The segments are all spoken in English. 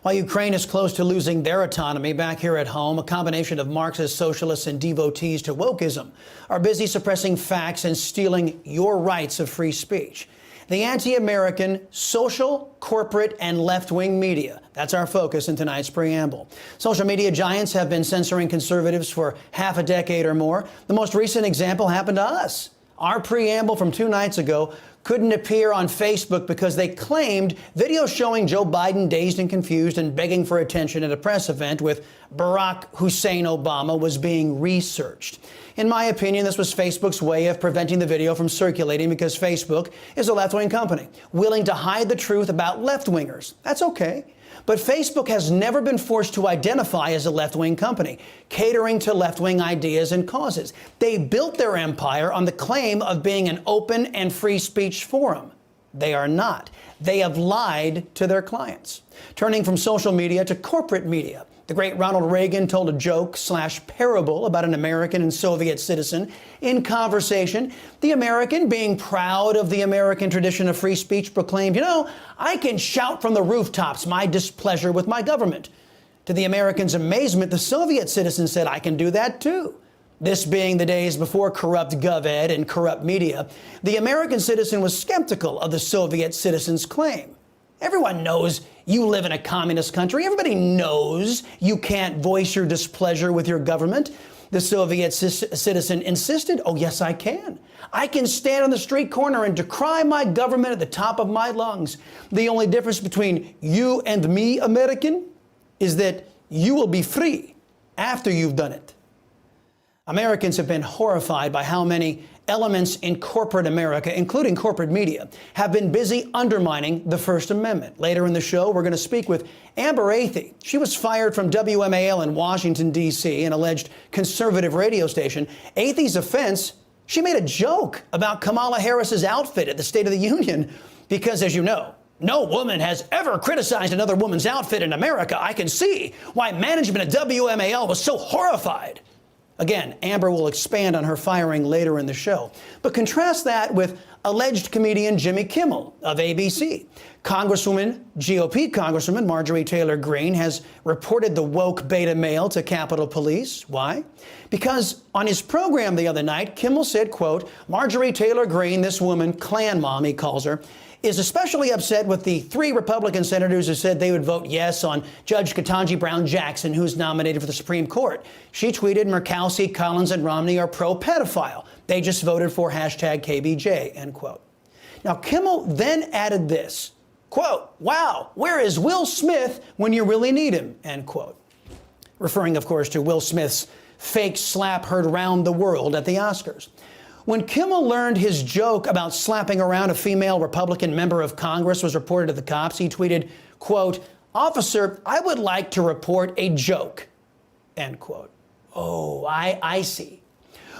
While Ukraine is close to losing their autonomy, back here at home, a combination of Marxist socialists and devotees to wokeism are busy suppressing facts and stealing your rights of free speech. The anti-American, social, corporate, and left-wing media. That's our focus in tonight's preamble. Social media giants have been censoring conservatives for half a decade or more. The most recent example happened to us. Our preamble from 2 nights ago couldn't appear on Facebook because they claimed videos showing Joe Biden dazed and confused and begging for attention at a press event with Barack Hussein Obama was being researched. In my opinion, this was Facebook's way of preventing the video from circulating because Facebook is a left-wing company willing to hide the truth about left-wingers. That's okay. But Facebook has never been forced to identify as a left-wing company, catering to left-wing ideas and causes. They built their empire on the claim of being an open and free speech forum. They are not. They have lied to their clients. Turning from social media to corporate media. The great Ronald Reagan told a joke/parable about an American and Soviet citizen in conversation. The American, being proud of the American tradition of free speech, proclaimed, I can shout from the rooftops my displeasure with my government. To the American's amazement, the Soviet citizen said, I can do that too. This being the days before corrupt GovEd and corrupt media, the American citizen was skeptical of the Soviet citizen's claim. Everyone knows you live in a communist country. Everybody knows you can't voice your displeasure with your government. The Soviet citizen insisted, oh, yes, I can. I can stand on the street corner and decry my government at the top of my lungs. The only difference between you and me, American, is that you will be free after you've done it. Americans have been horrified by how many elements in corporate America, including corporate media, have been busy undermining the First Amendment. Later in the show, we're going to speak with Amber Athey. She was fired from WMAL in Washington, D.C., an alleged conservative radio station. Athey's offense, she made a joke about Kamala Harris's outfit at the State of the Union because, as you know, no woman has ever criticized another woman's outfit in America. I can see why management at WMAL was so horrified. Again, Amber will expand on her firing later in the show. But contrast that with alleged comedian Jimmy Kimmel of ABC. GOP Congresswoman Marjorie Taylor Greene has reported the woke beta male to Capitol Police. Why? Because on his program the other night, Kimmel said, quote, Marjorie Taylor Greene, this woman, Klan mom, he calls her, is especially upset with the 3 Republican senators who said they would vote yes on Judge Ketanji Brown Jackson, who's nominated for the Supreme Court. She tweeted, Murkowski, Collins, and Romney are pro-pedophile. They just voted for #KBJ, end quote. Now, Kimmel then added this, quote, wow, where is Will Smith when you really need him, end quote. Referring, of course, to Will Smith's fake slap heard round the world at the Oscars. When Kimmel learned his joke about slapping around a female Republican member of Congress was reported to the cops, he tweeted, quote, officer, I would like to report a joke, end quote. Oh, I see.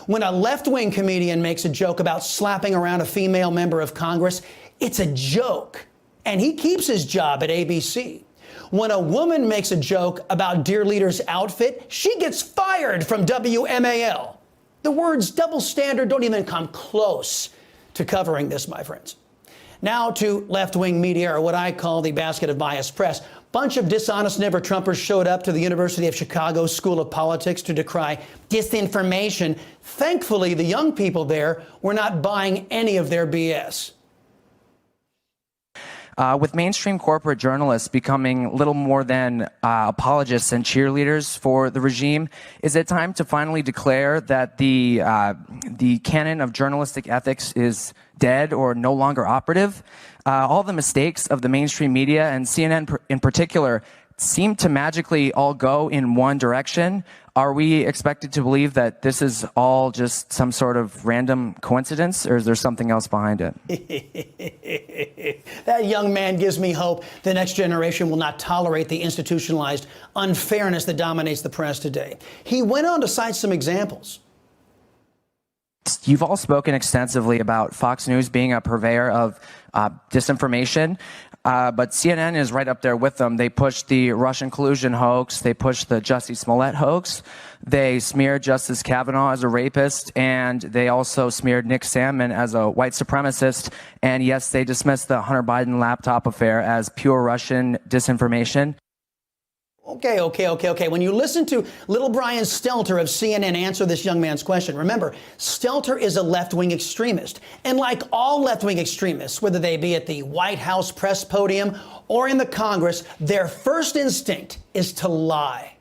When a left-wing comedian makes a joke about slapping around a female member of Congress, it's a joke, and he keeps his job at ABC. When a woman makes a joke about Dear Leader's outfit, she gets fired from WMAL. The words double standard don't even come close to covering this, my friends. Now to left-wing media, or what I call the basket of biased press. Bunch of dishonest never-Trumpers showed up to the University of Chicago School of Politics to decry disinformation. Thankfully, the young people there were not buying any of their BS. With mainstream corporate journalists becoming little more than apologists and cheerleaders for the regime, is it time to finally declare that the canon of journalistic ethics is dead or no longer operative? All the mistakes of the mainstream media, and CNN in particular, seem to magically all go in one direction. Are we expected to believe that this is all just some sort of random coincidence, or is there something else behind it? That young man gives me hope. The next generation will not tolerate the institutionalized unfairness that dominates the press today. He went on to cite some examples. You've all spoken extensively about Fox News being a purveyor of disinformation. But CNN is right up there with them. They pushed the Russian collusion hoax. They pushed the Jussie Smollett hoax. They smeared Justice Kavanaugh as a rapist. And they also smeared Nick Salmon as a white supremacist. And yes, they dismissed the Hunter Biden laptop affair as pure Russian disinformation. Okay. When you listen to little Brian Stelter of CNN answer this young man's question, remember, Stelter is a left-wing extremist. And like all left-wing extremists, whether they be at the White House press podium or in the Congress, their first instinct is to lie.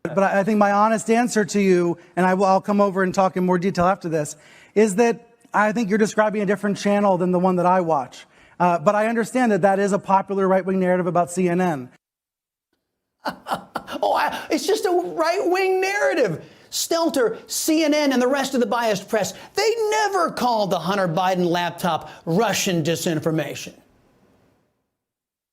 But I think my honest answer to you, and I'll come over and talk in more detail after this, is that I think you're describing a different channel than the one that I watch. But I understand that that is a popular right-wing narrative about CNN. It's just a right-wing narrative. Stelter, CNN, and the rest of the biased press, they never called the Hunter Biden laptop Russian disinformation.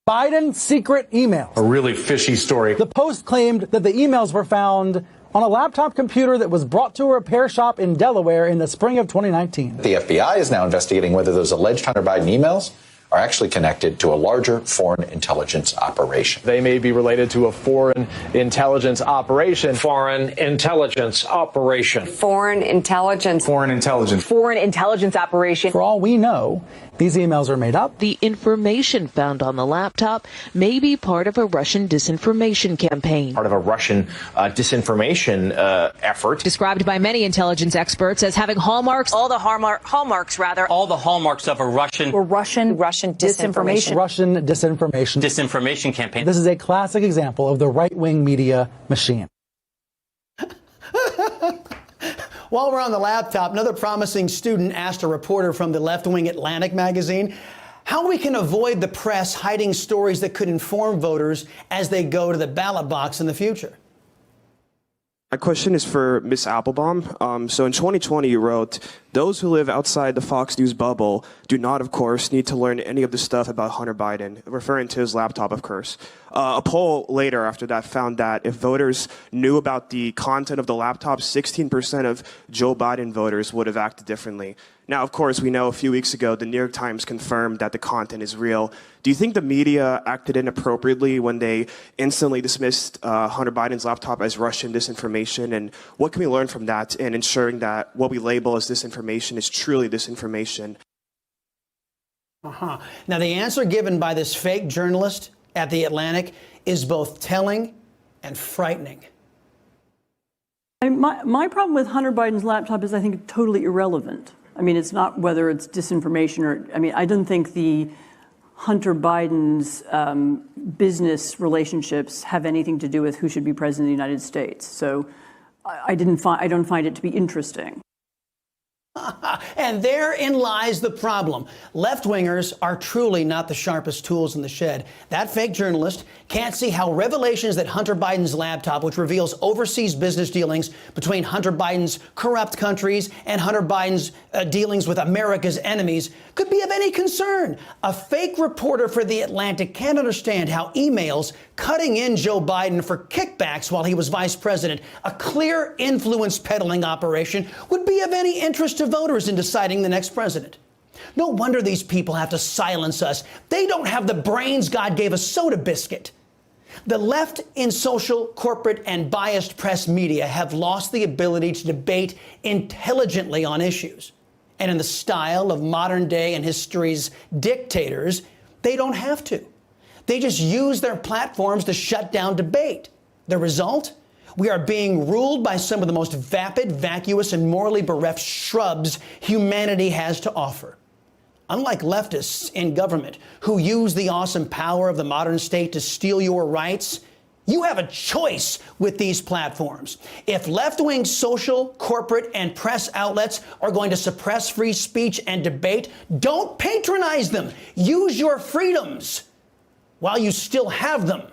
Biden secret emails. A really fishy story. The Post claimed that the emails were found on a laptop computer that was brought to a repair shop in Delaware in the spring of 2019. The FBI is now investigating whether those alleged Hunter Biden emails are actually connected to a larger foreign intelligence operation. They may be related to a foreign intelligence operation. Foreign intelligence operation. Foreign intelligence. Foreign intelligence. Foreign intelligence operation. For all we know, these emails are made up. The information found on the laptop may be part of a Russian disinformation campaign. Part of a Russian disinformation effort. Described by many intelligence experts as having hallmarks. All the hallmarks of a Russian disinformation. Russian disinformation. Disinformation campaign. This is a classic example of the right-wing media machine. While we're on the laptop, another promising student asked a reporter from the left-wing Atlantic magazine how we can avoid the press hiding stories that could inform voters as they go to the ballot box in the future. My question is for Ms. Applebaum. So in 2020, you wrote, "Those who live outside the Fox News bubble do not, of course, need to learn any of the stuff about Hunter Biden," referring to his laptop, of course. A poll later after that found that if voters knew about the content of the laptop, 16% of Joe Biden voters would have acted differently. Now, of course, we know a few weeks ago, the New York Times confirmed that the content is real. Do you think the media acted inappropriately when they instantly dismissed Hunter Biden's laptop as Russian disinformation? And what can we learn from that in ensuring that what we label as disinformation is truly disinformation? Now, the answer given by this fake journalist at The Atlantic is both telling and frightening. My problem with Hunter Biden's laptop is I think totally irrelevant. I mean, it's not whether it's disinformation or, I don't think the Hunter Biden's business relationships have anything to do with who should be president of the United States. So I don't find it to be interesting. And therein lies the problem. Left-wingers are truly not the sharpest tools in the shed. That fake journalist can't see how revelations that Hunter Biden's laptop, which reveals overseas business dealings between Hunter Biden's corrupt countries and Hunter Biden's dealings with America's enemies, could be of any concern. A fake reporter for The Atlantic can't understand how emails cutting in Joe Biden for kickbacks while he was vice president, a clear influence peddling operation, would be of any interest to voters in deciding the next president. No wonder these people have to silence us. They don't have the brains God gave a soda biscuit. The left in social, corporate, and biased press media have lost the ability to debate intelligently on issues. And in the style of modern day and history's dictators, they don't have to. They just use their platforms to shut down debate. The result? We are being ruled by some of the most vapid, vacuous, and morally bereft shrubs humanity has to offer. Unlike leftists in government who use the awesome power of the modern state to steal your rights, you have a choice with these platforms. If left-wing social, corporate, and press outlets are going to suppress free speech and debate, don't patronize them. Use your freedoms while you still have them.